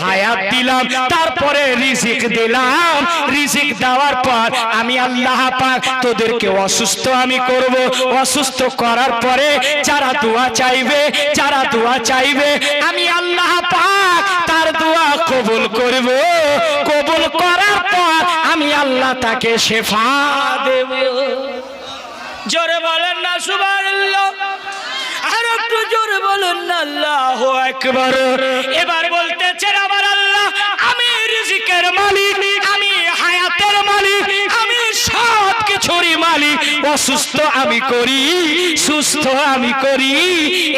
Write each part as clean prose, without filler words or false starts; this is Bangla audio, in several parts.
হায়াত দিলাম, তারপরে রিজিক দিলাম। রিজিক দেওয়ার পর আমি আল্লাহ পাক তোদেরকে অসুস্থ আমি করব। অসুস্থ করার পরে যারা দোয়া চাইবে, যারা দোয়া চাইবে আমি আল্লাহ পাক তার দোয়া কবুল করব। কবুল করার পর আমি আল্লাহ তাকে শেফা দেব। জোরে বলেন না সুবহানাল্লাহ। আর একটু জোরে বলেন না আল্লাহু আকবার। এবার বলতেছেন আমার আল্লাহ আমি রিজিকের মালিক, আমি হায়াতের মালিক, আমি সব কিছুরই মালিক। অসুস্থ আমি করি, সুস্থ আমি করি।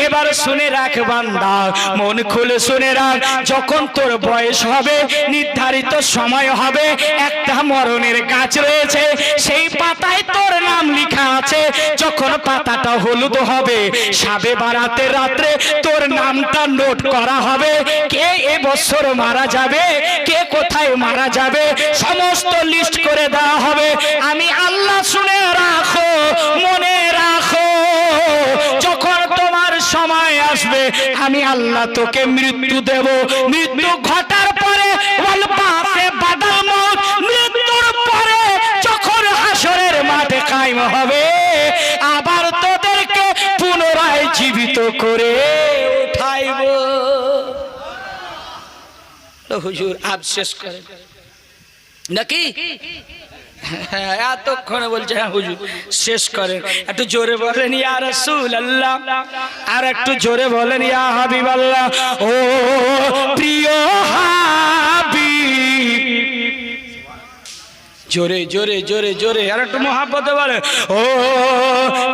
এবার শুনে রাখ বান্দা, মন খুলে শুনে রাখ, যখন তোর বয়স হবে, নির্ধারিত সময় হবে, একটা মরণের গাছ রয়েছে, সেই পাতায় তোর নাম লেখা আছে। যখন পাতাটা হলুদ হবে, সাবে বারাতের রাত্রে তোর নামটা নোট করা হবে। কে এবছর মারা যাবে, কে কোথায় মারা যাবে, সমস্ত লিস্ট করে দেওয়া হবে। আমি আল্লাহ শুনে রাখো, মনে রাখো, যখন তোমার সময় আসবে আমি আল্লাহ তোকে মৃত্যু দেব। মৃত্যু ঘটার পরে মৃত্যুর পরে যখন হাসরের মাঠে কায়েম হবে, আবার তোদেরকে পুনরায় জীবিত করে উঠাইব। হুজুর আপ শেষ করেন নাকি? এতক্ষণে বলছে হ্যাঁ হুজুর শেষ করেন। একটু জোরে বলেন ইয়া রাসূলুল্লাহ, আর একটু জোরে বলেন ইয়া হাবিবাল্লাহ। ও প্রিয় হাবিব, জোরে জোরে জোরে জোরে আর একটু মহব্বতে বলেন ও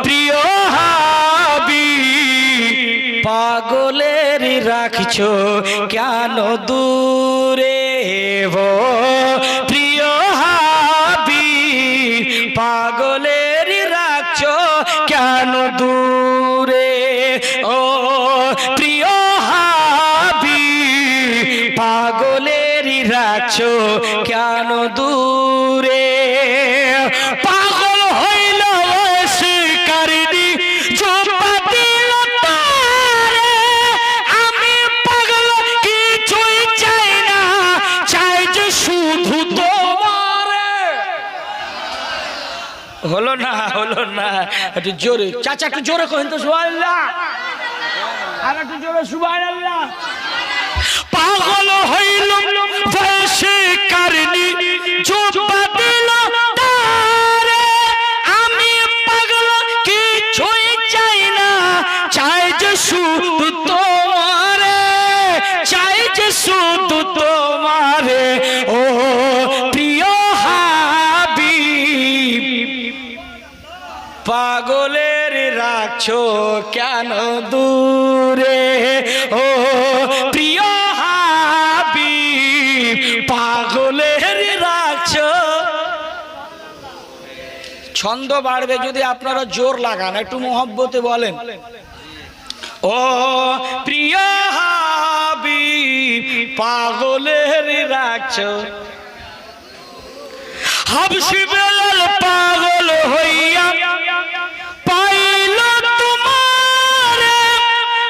প্রিয় হাবিব, পাগলের রাখছো কেন দূরে? ও প্রিয় হাবিব, পাগলের রাখছো কেন দূরে? ও প্রিয় হাবিব, পাগলের রাখছো কেন দূরে? পাগল হইল শিকারিনী জুপাতিল তারে, আমি পাগল কিছুই চাই না, চাই যে শুধু তোমারে। হলো না, হলো না, একটু জোরে চাচা, একটু জোরে করেন তো সুবহানাল্লাহ, আর একটু জোরে সুবহানাল্লাহ। পাগল হইল শিকারিনী জুপাতিল তারে, আমি পাগল কিছুই চাই না, চাই যে শুধু তোমারে, চাই যে শুধু তোমারে। ও প্রিয় হাবিব, পাগলের রাখছো কেন দূরে? ও প্রিয় হাবিব, পাগলের রাখছো। ছন্দ বাড়বে যদি আপনারা জোর লাগান, একটু মহব্বতে বলেন ও প্রিয় হাবিব, পাগলের রাখছো। হাবশি বেলাল পাগল হইয়া পাইল তোমারে,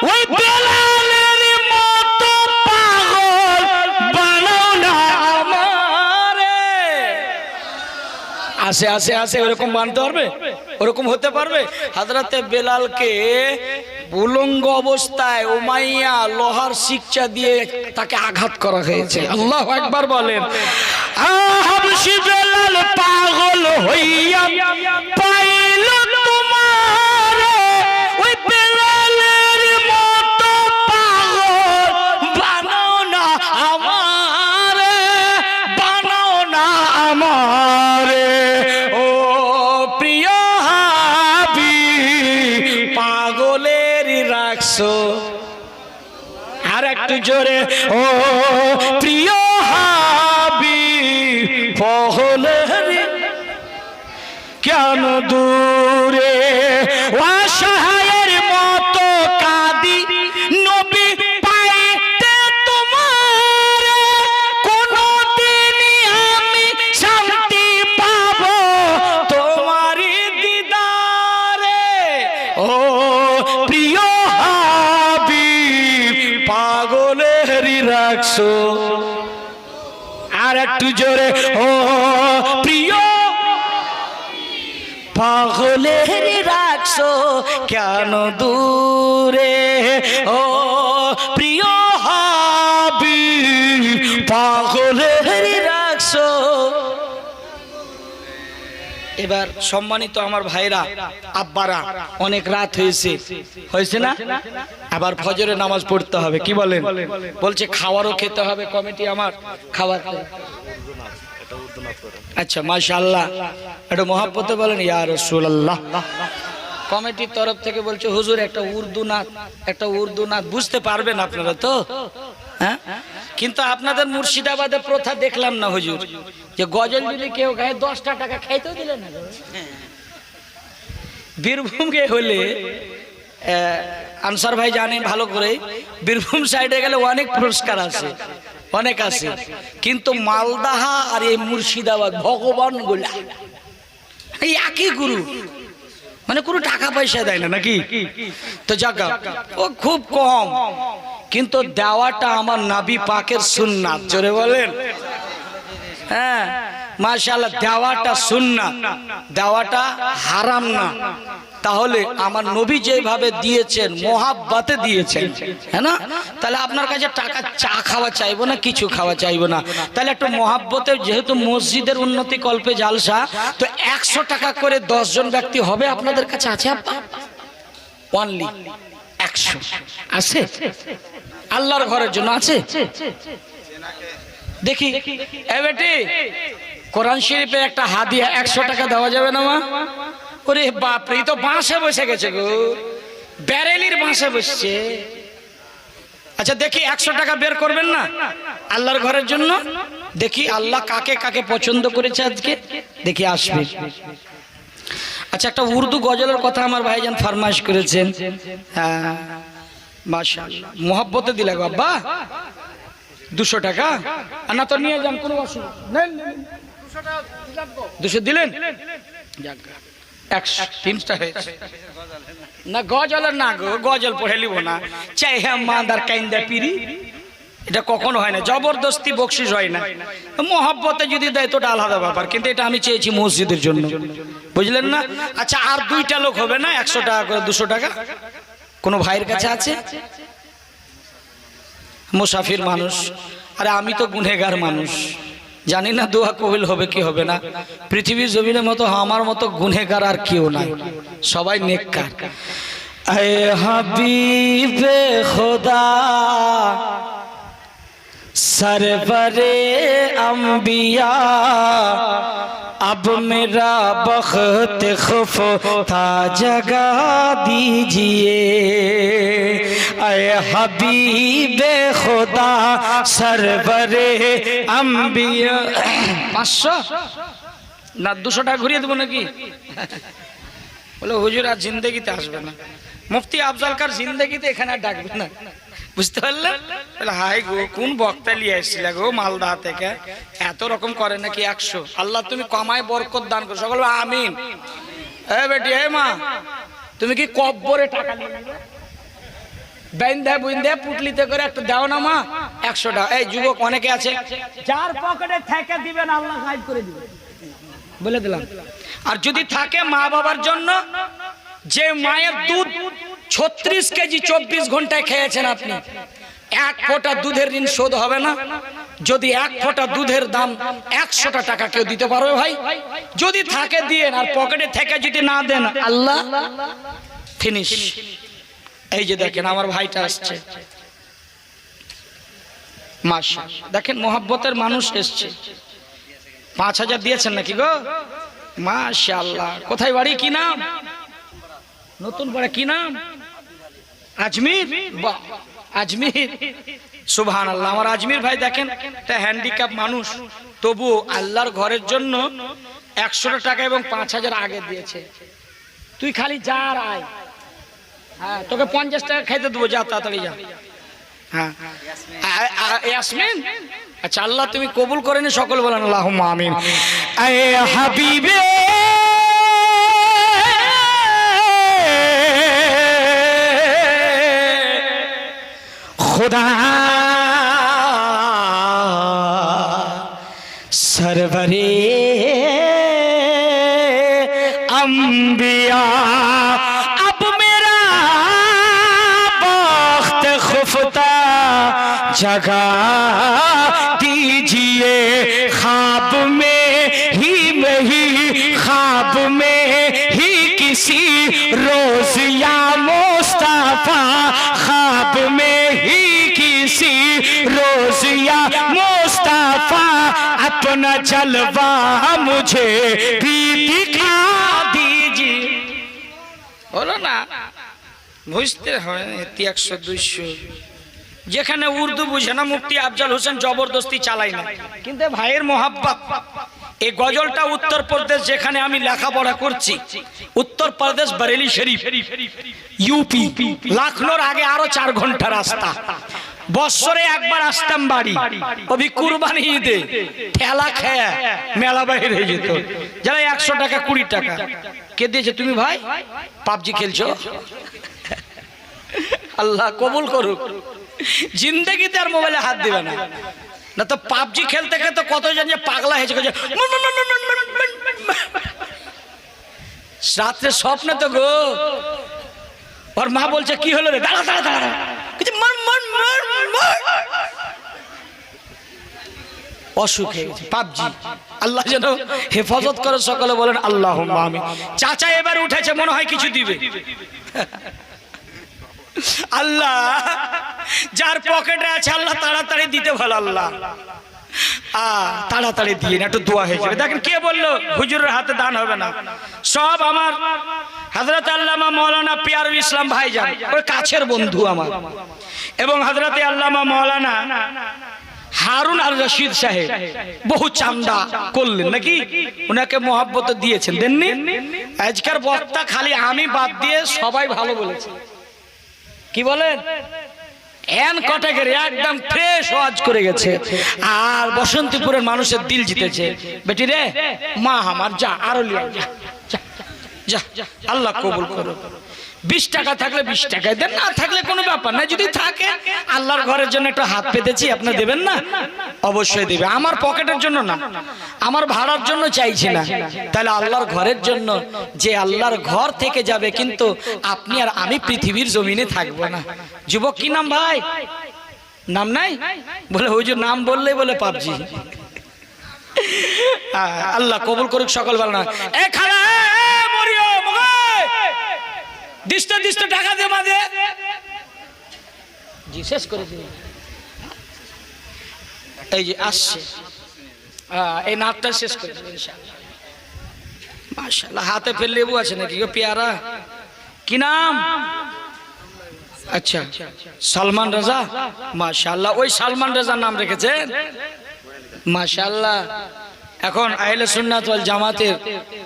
ওই বেলালের মতো পাগল বানাও না আমারে। আসে আসে আসে ওরকম মানতে পারবে, ওরকম হতে পারবে? হযরতে বেলালকে উলঙ্গ অবস্থায় উমাইয়া লোহার শিকচা দিয়ে তাকে আঘাত করা হয়েছে। আল্লাহু আকবার বলেন। হাবশি বেলাল পাগল হইয়া পাইল তোমারে, ওই বেলালের মতো পাগল বানাও না আমারে, বানাও না আমারে। ও প্রিয় হাবিব, পাগলের রাখছো। আর একটু জোরে ও প্রিয় হাবিব, পাগলের কেন দূরে? অসহায়ের মতো কাঁদি নবী পাইতে তোমারে, কোনদিনই আমি শান্তি পাবো তোমারই দিদারে। ও প্রিয় হাবিব, পাগলের রাখছো রাখছো, আর একটু জোরে, ও প্রিয় পাগলের রাখছো কেন দূরে, ও প্রিয় হাবিব পাগলের রাখছো। এবার সম্মানিত আমার ভাইরা, আব্বারা, অনেক রাত হয়েছে না? আবার ফজরের নামাজ পড়তে হবে, কি বলেন? বলছে খাওয়ারও খেতে হবে, কমিটি আমার খাবার। আচ্ছা মাশাআল্লাহ, একটু মহব্বতে বলেন ইয়া রাসূলুল্লাহ। কমিটির তরফ থেকে বলছে হুজুর একটা উর্দু নাত বুঝতে পারবেন আপনারা তো? হ্যাঁ, কিন্তু আপনাদের মুর্শিদাবাদে প্রথা দেখলাম না হুজুর, যে গজল যদি কেউ গায়ে 10টা টাকা খাইতেও দিলেন না। বীরভূম গে হলে আনসার ভাই জানেন ভালো করে, বীরভূম সাইডে গেলে অনেক পুরস্কার আছে, অনেক আছে, কিন্তু মালদাহা আর এই মুর্শিদাবাদ ভগবান গোলা এই একই গুরু, মানে কোনো টাকা পয়সা দেয় না নাকি? তো জায়গা ও খুব কম, কিন্তু দেওয়াটা আমার নবী পাকের সুন্নাত। জোরে বলেন হ্যাঁ মাশাআল্লাহ, দেওয়াটা সুন্নাত, দেওয়াটা হারাম না। তাহলে আমার নবী যেভাবে দিয়েছেন মোহাব্বতে দিয়েছেন, হ্যাঁ না? তাহলে আপনার কাছে টাকা চা খাওয়া চাইবো না, কিছু খাওয়া চাইবো না, তাহলে একটু মোহাব্বতে, যেহেতু মসজিদের উন্নতি কল্পে জালসা, তো 100 টাকা করে 10 জন ব্যক্তি হবে আপনাদের কাছে আছে আপা? অনলি 100 আছে আল্লাহর ঘরের জন্য আছে। দেখি এ বেটি, কোরআন শরীফে একটা হাদিয়া 100 টাকা দেওয়া যাবে না মা? ওরে বাপরে, তো বাঁশে বসে গেছে গো, ব্যারেলির বাঁশে বসছে। আচ্ছা দেখি 100 টাকা বের করবেন না আল্লাহর ঘরের জন্য? দেখি আল্লাহ কাকে কাকে পছন্দ করেছে আজকে, দেখি আসবে। আচ্ছা একটা উর্দু গজলের কথা আমার ভাইজান ফরমাইশ করেছেন। হ্যাঁ মাশাআল্লাহ, মোহাব্বতে দিলে গো আব্বা 200 টাকা, আর না তো নিয়ে যান, কোনো অসুবিধা নেই। 200 দিলেন, 103টা হয়েছে না। গজলের না গো, গজল পড়ে লিব না, চাই হ্যাঁ মাদার কাইন্দা পিরি, এটা কখনো হয় না, জবরদস্তি বকশিস হয় না। মোহাব্বতে যদি দেয় তো আলাদা ব্যাপার, কিন্তু এটা আমি চেয়েছি মসজিদের জন্য, বুঝলেন না? আচ্ছা আর 2টা লোক হবে না 100 টাকা করে, 200 টাকা কোনো ভাইয়ের কাছে আছে? মুসাফির মানুষ, আরে আমি তো গুনেগার মানুষ, জানি না দোয়া কবুল হবে কি হবে না। পৃথিবীর জমিনের মতো আমার মতো গুনেগার আর কেউ নাই, সবাই নেককার। এ হাবিবে খোদা सरवरे अंबिया, अब मेरा बख्त खुफ्ता जगा दीजिए। ऐ हबीबे खुदा सरवरे अंबिया। 500 না 200 টাকা ঘুরিয়ে দেবো নাকি? বলে হুজুর আর জিন্দেগিতে আসবে না, মুফতি আফজাল কার জিন্দেগিতে এখানে আর ডাকবে না, বুঝতে পারলেন? হাই গো, কোন বক্তা নিয়ে এসেছিল গো মালদা থেকে, এত রকম করে নাকি 100? আল্লাহ তুমি কমায় বরকত দান করো, সকল আমিন। এ বেটি, এ মা, তুমি কি কব্বরে টাকা নিয়ে বেঁধে বুঁধে পুটলিতে করে একটা দাও না মা, 100 টাকা। এই যুবক অনেকে আছে, যার পকেটে থেকে দিবেন আল্লাহ গায়েব করে দিবেন, বলে দিলাম। আর যদি থাকে মা বাবার জন্য, যে মায়ের দুধ 36 কেজি 24 ঘন্টায় খেয়েছেন আপনি, 1 ফোঁটা দুধের ঋণ শোধ হবে না। যদি 1 ফোঁটা দুধের দাম 100টা টাকা কেউ দিতে পারবে ভাই? যদি থাকে দিয়েন, আর পকেটে থেকে যদি না দেন আল্লাহ ফিনিশ। এই যে দেখেন আমার ভাইটা আসছে, মাশাআল্লাহ, দেখেন মোহাব্বতের মানুষ এসছে। 5000 দিয়েছেন নাকি গো? মাশাআল্লাহ। কোথায় বাড়ি, কি নাম? নতুন পাড়া, কি নাম? আজমির। বাহ, আজমির, সুবহানাল্লাহ। আমার আজমির ভাই দেখেন, একটা হ্যান্ডিক্যাপ মানুষ, তবু আল্লাহর ঘরের জন্য 100 টাকা এবং 5000 আগে দিয়েছে। তুই খালি যা আর আয়, হ্যাঁ তোকে 50 টাকা খাইতে দেবো, যা তাড়াতাড়ি যা। হ্যাঁ ইয়াসমিন, আচ্ছা আল্লাহ তুমি কবুল করেনি, সকল বলেন আল্লাহুম্মা আমিন। এ হাবিবে खुदा सरवरे अंबिया अब मेरा वक्त खुफता जगा दीजिए ख्वाब में ही ख्वाब में ही किसी रोज या मुस्तफा ख्वाब में ही किसी रोज या मुस्तफा अपना जलवा मुझे भी दिखा दीजिए। बोलो ना বুঝতে হয় 100 200 যেখানে উর্দু বুঝে না মুফতি আফজাল হোসেন জবরদস্তি চালায় না, কিন্তু ভাইয়ের মোহাব্বত। এই গজলটা উত্তরপ্রদেশ যেখানে আমি লেখাপড়া করছি, উত্তরপ্রদেশ বরেলি শরীফ ইউপি, লখনৌর আগে আরো 4 ঘন্টা রাস্তা। বছরে একবার আসতাম বাড়ি, ওই কুরবানি ঈদে ঠেলা খেয়ে মেলা বাইরে হয়ে যেত। যারা 100 টাকা 20 টাকা কে দিয়েছে? তুমি ভাই পাবজি খেলছো? আল্লাহ কবুল করুক। জিন্দেগিতে আর মোবাইলে হাত দিবে না, না তো পাবজি খেলতে খেলতে কতজন যে পাগলা হয়েছে। রাত্রে স্বপ্নে তো গো ওর মা বলছে কি হলো রে, দাঁড়া দাঁড়া দাঁড়া, অসুখ হয়ে গেছে পাবজি। আল্লাহ যেন হেফাজত করে, সকলে বলেন আল্লাহুম্মা আমিন। চাচা এবার উঠেছে, মনে হয় কিছু দিবে। আল্লাহ যার পকেটে আছে আল্লাহ তাড়াতাড়ি দিতে ভালো, আল্লাহ তাড়াতাড়ি দিয়ে না, একটু দোয়া হয়ে যাবে। দেখেন কে বললো হুজুরের হাতে দান হবে না? সব আমার হযরত আল্লামা মাওলানা পিয়ারুল ইসলাম ভাইজান, ওই কাছের বন্ধু আমার, এবং হযরত আল্লামা মাওলানা হারুন আর রশিদ সাহেব বহু চান্দা করলেন নাকি, ওনাকে মহব্বত দিয়েছেন, দেননি? আজকের বক্তা খালি আমি বাদ দিয়ে সবাই ভালো বলেছে। কি বলেন? এন কটাকের একদম ফ্রেশ ওয়াজ করে গেছে, আর বসন্তপুরের মানুষের দিল জিতেছে। বেটি রে মা আমার, যা আরো লিয়া, যা যা, আল্লাহ কবুল করো। 20 টাকা থাকলে 20 টাকায় দেন, না থাকলে কোনো ব্যাপার না। যদি থাকে আল্লাহর ঘরের জন্য একটু হাত পেতেছি, আপনি দেবেন না? অবশ্যই দেবে। আমার পকেটের জন্য না, আমার ভাড়ার জন্য চাইছি না। তাহলে আল্লাহর ঘরের জন্য, যে আল্লাহর ঘর থেকে যাবে, কিন্তু আপনি আর আমি পৃথিবীর জমিনে থাকবো না। যুবক কি নাম ভাই? নাম নাই? বলে হুজুর নাম বললেই বলে পাবজি। আল্লাহ কবুল করুক সকল ভালো। না এ খালা মরিও দিস্তে দিস্তে টাকা দে মাঝে জি শেষ করে দিন। এই যে আসছে, এই নাটটা শেষ করে দিন ইনশাআল্লাহ। মাশাআল্লাহ হাতে ফের লেবু আছে নাকি গো পেয়ারা? কি নাম? আচ্ছা সালমান রাজা, মাশাআল্লাহ। ওই সালমান রাজার নাম রেখেছেন, মাশাআল্লাহ। এখন আহলে সুন্নাত ওয়াল জামাতের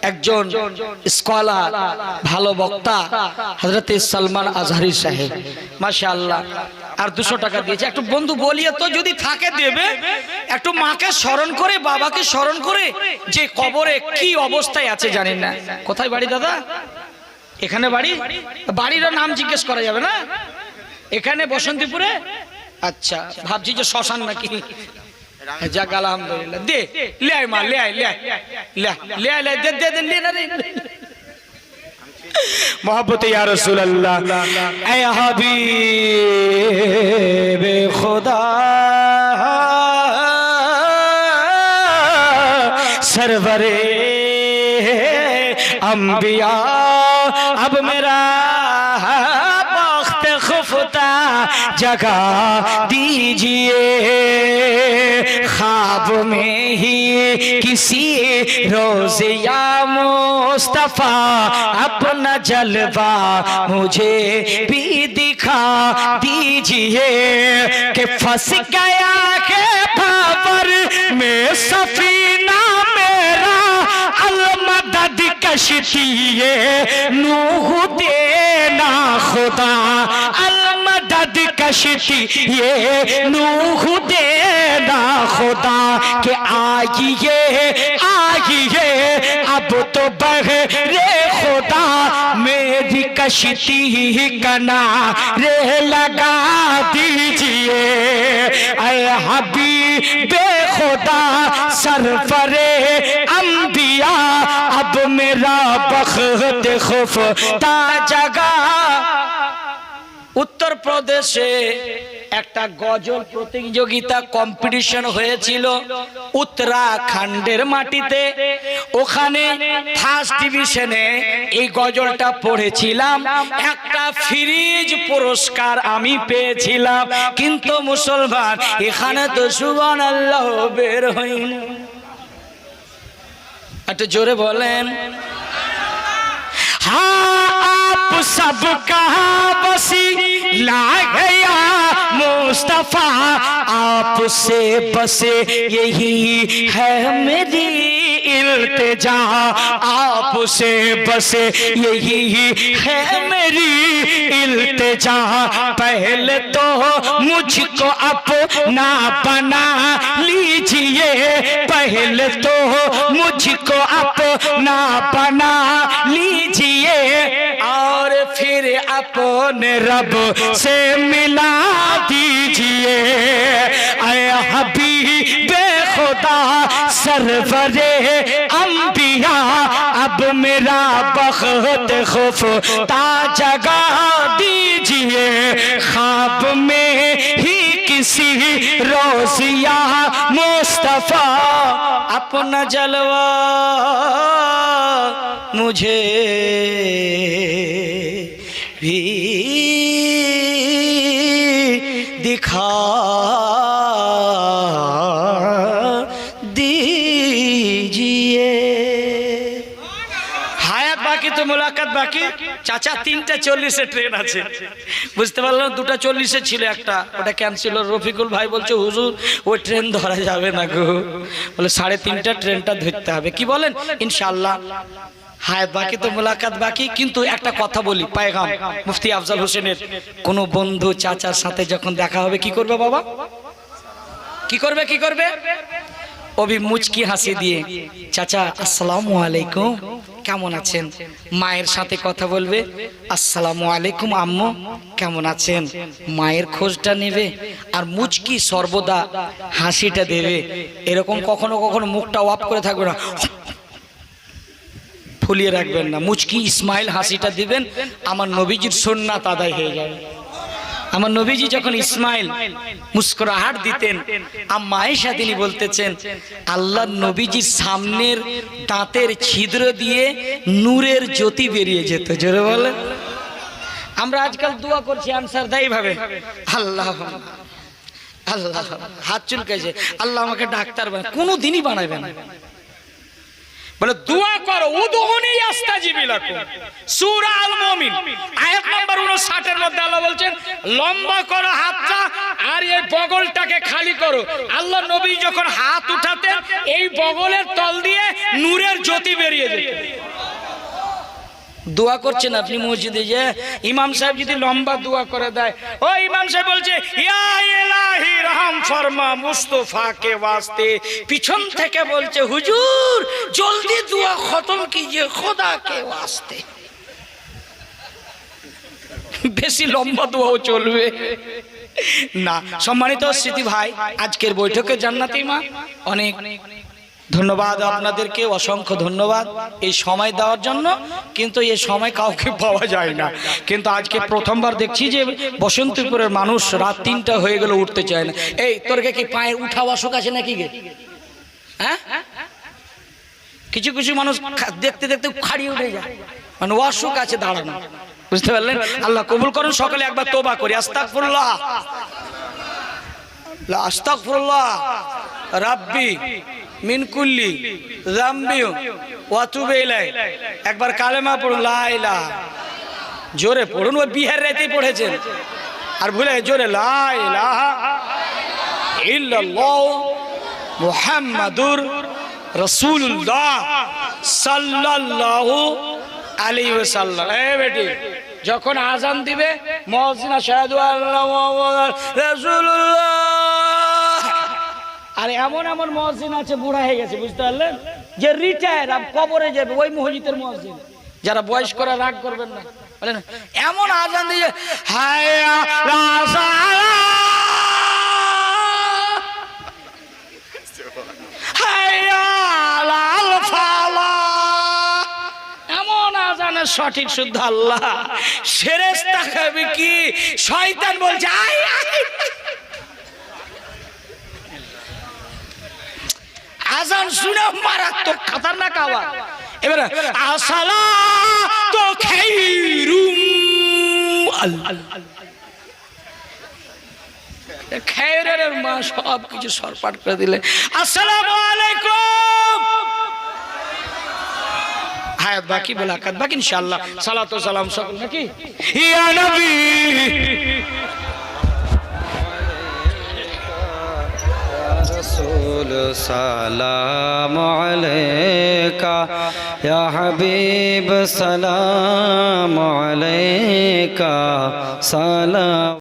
একজন স্কলার, ভালো বক্তা হযরত সালমান আজহারি সাহেব, মাশাআল্লাহ। আর 200 টাকা দিয়েছে। একটু বন্ধু বলিয়ে তো, যদি থাকে দেবে। একটু মাকে স্মরণ করে, বাবাকে স্মরণ করে, যে কবরে কি অবস্থায় আছে জানেন না। কোথায় বাড়ি দাদা? এখানে বাড়ি? বাড়ির নাম জিজ্ঞেস করা যাবে না? এখানে বসন্তপুরে? আচ্ছা, ভাবছি যে শ্মশান নাকি। যাক আলহামদুলিল্লাহ, দে লে আয় মা, লে আয় লে আয় লে লে আয়, দে দে দে লে না রে। मोहब्बत या रसूल अल्लाह, ऐ हबीब खुदा सरवरे अंबिया अब मेरा वक्त खुफता जगा दीजिए ख्वाब में ही किसी रोज या मुस्तफा अपना जलवा मुझे भी दिखा दीजिए कि फंस गया के भावर में सफीना मेरा अलमदद कश्ती नूह देना खुदा अलमदद कश्ती नूह देना खुदा के आइए आइए अब तो बहरे खुदा मेरी मेरी कश्ती किनारे लगा दीजिए ऐ हबीबे खुदा सरवरे अंबिया अब मेरा बख्त खुफ्ता जगा। उत्तर प्रदेशे একটা গজল প্রতিযোগিতা কম্পিটিশন হয়েছিল উত্তরাখণ্ডের মাটিতে। ওখানে ফার্স্ট ডিভিশনে এই গজলটা পড়েছিলাম, একটা ফ্রিজ পুরস্কার আমি পেয়েছিলাম। কিন্তু মুসলমান এখানে তো সুবহানাল্লাহ বের হয়নি। একটু জোরে বলেন। आप सबका वसीला गया मुस्तफा आपसे बसे यही है मेरी इल्तिजा आपसे बसे यही है मेरी इल्तिजा। पहले तो मुझको अपना बना लीजिए पहले तो मुझको अपना बना लीजिए और फिर अपने रब से मिला दीजिए ऐ हबीबे खुदा सरवरे अंबिया अब मेरा बख्त खुफ्ता जगा दीजिए ख्वाब में ही किसी रोज़िया मुस्तफा अपना जलवा मुझे भी दिखा दीजिए। হায়াত বাকি তো মুলাকাত বাকি। চাচা 3টা 40-এ ট্রেন আছে, বুঝতে পারলাম। 2টা 40-এ ছিল, একটা ওটা ক্যান্সেল। রফিকুল ভাই বলছে হুজুর ওই ট্রেন ধরা যাবে না গো, বলে 3:30টা ট্রেনটা ধরতে হবে। কি বলেন? ইনশাআল্লাহ হায়াত বাকি তো মুলাকাত বাকি। কিন্তু একটা কথা বলি, পায়গাম মুফতি আফজাল হোসেনের কোন বন্ধু চাচার সাথে যখন দেখা হবে কি করবে বাবা? কি করবে? কি করবে? অভি মুচকি হাসি দিয়ে চাচা আসসালামু আলাইকুম কেমন আছেন, মায়ের সাথে কথা বলবে, আসসালামু আলাইকুম আম্মু কেমন আছেন, মায়ের খোঁজটা নেবে আর মুচকি সর্বদা হাসিটা দেবে। এরকম কখনো কখনো মুখটা অফ করে থাকবে না, ফুলিয়ে রাখবেন না, মুচকি ইসমাইল হাসিটা দিবেন। আমার নবীজির সুন্নাত আদায় হয়ে যাবে। আমার নবীজি যখন ইসমাইল মুস্কুরাহাট দিতেন, আম্মা আয়েশা তিনি বলতেছেন আল্লাহর নবীজির সামনের দাঁতের ছিদ্র দিয়ে নূরের জ্যোতি বেরিয়ে যেত। জোরে বলে। আমরা আজকাল দোয়া করছি আনসার দেয় ভাবে আল্লাহ আল্লাহ, হাত চুলকেছে আল্লাহ আমাকে ডাক্তার বানায়, কোনোদিনই বানাবে না। বলে দোয়া করো উদউনি আস্তাজিব লাকুম, সূরা আল মুমিন আয়াত নাম্বার 59 এর মধ্যে আল্লাহ বলছেন লম্বা করো হাতটা আর এই বগলটাকে খালি করো। আল্লাহ নবী যখন হাত উঠাতেন এই বগলের তল দিয়ে নূরের জ্যোতি বেরিয়ে যেত। দোয়া করছেন আপনি মসজিদে, যে ইমাম সাহেব যদি লম্বা দোয়া করে দেয়, ও ইমাম সাহেব বলছে ইয়া ইলাহি রহম ফরমা মুস্তাফা কে ওয়াস্তে, পিছন থেকে বলছে হুজুর জলদি দোয়া খতম কিজিয়ে খোদা কে ওয়াস্তে। বেশি লম্বা দোয়াও চলবে না। সম্মানিত স্মৃতি ভাই, আজকের বৈঠকে জান্নাতি মা অনেক ধন্যবাদ আপনাদেরকে, অসংখ্য ধন্যবাদ এই সময় দেওয়ার জন্য। কিন্তু এই সময় কাউকে পাওয়া যায় না। কিন্তু আজকে প্রথমবার দেখছি যে বসন্তপুরের মানুষ রাত 3টা হয়ে গেল উঠতে চায় না। এই তোরকে কি পায়ের উঠা অসুখ আছে নাকি গে? হ্যাঁ, কিছু কিছু মানুষ দেখতে দেখতে খাড়িয়ে উঠে যায়, মানে অসুখ আছে দাঁড়ানো। বুঝতে পারলেন? আল্লাহ কবুল করুন। সকলে একবার তওবা করি, আস্তাগফিরুল্লাহ আস্তাগফিরুল্লাহ রাব্বি মিন কুল্লি যামবি ওয়া তুবু ইলাইহি। একবার কালেমা পড়ুন, লা ইলাহা, জোরে পড়ুন। ওই বিহার রাতেই পড়েছেন আর ভুলে জোরে লা ইলাহা ইল্লাল্লাহ মুহাম্মাদুর রাসূলুল্লাহ সাল্লাল্লাহু আলাইহি ওয়াসাল্লাম। এই বেটি যখন আজান দিবে মুয়াজ্জিন আশহাদু আল্লা মুহাম্মাদুর রাসূলুল্লাহ, আর এমন এমন মুয়াজ্জিন আছে বুড়া হয়ে গেছে, বুঝতে পারলেন, যে রিটায়ার, আব কবরে যাবে, ওই মসজিদের মুয়াজ্জিন যারা বয়স করা রাগ করবেন না, বলেন এমন আজান দিয়ে হায়া রাসালা হায়া লাল ফালা, এমন আজানের সঠিক শুদ্ধ আল্লাহ ফেরেশতা খাবে কি শয়তান বলছে আয় আয়। আজান শুনে মারাত্মক খতরনাক আওয়াজ। এবারে আসসালাতু খায়রুম খায়রের মা সব কিছু সরপাট করে দিলে। আসসালামু আলাইকুম হায়াত বাকি বলাকাত বাকি ইনশাআল্লাহ সালাতু সালাম সকল নাকি ইয়া নবী रसूल सलाम अलैका या हबीब सलाम अलैका सलाम।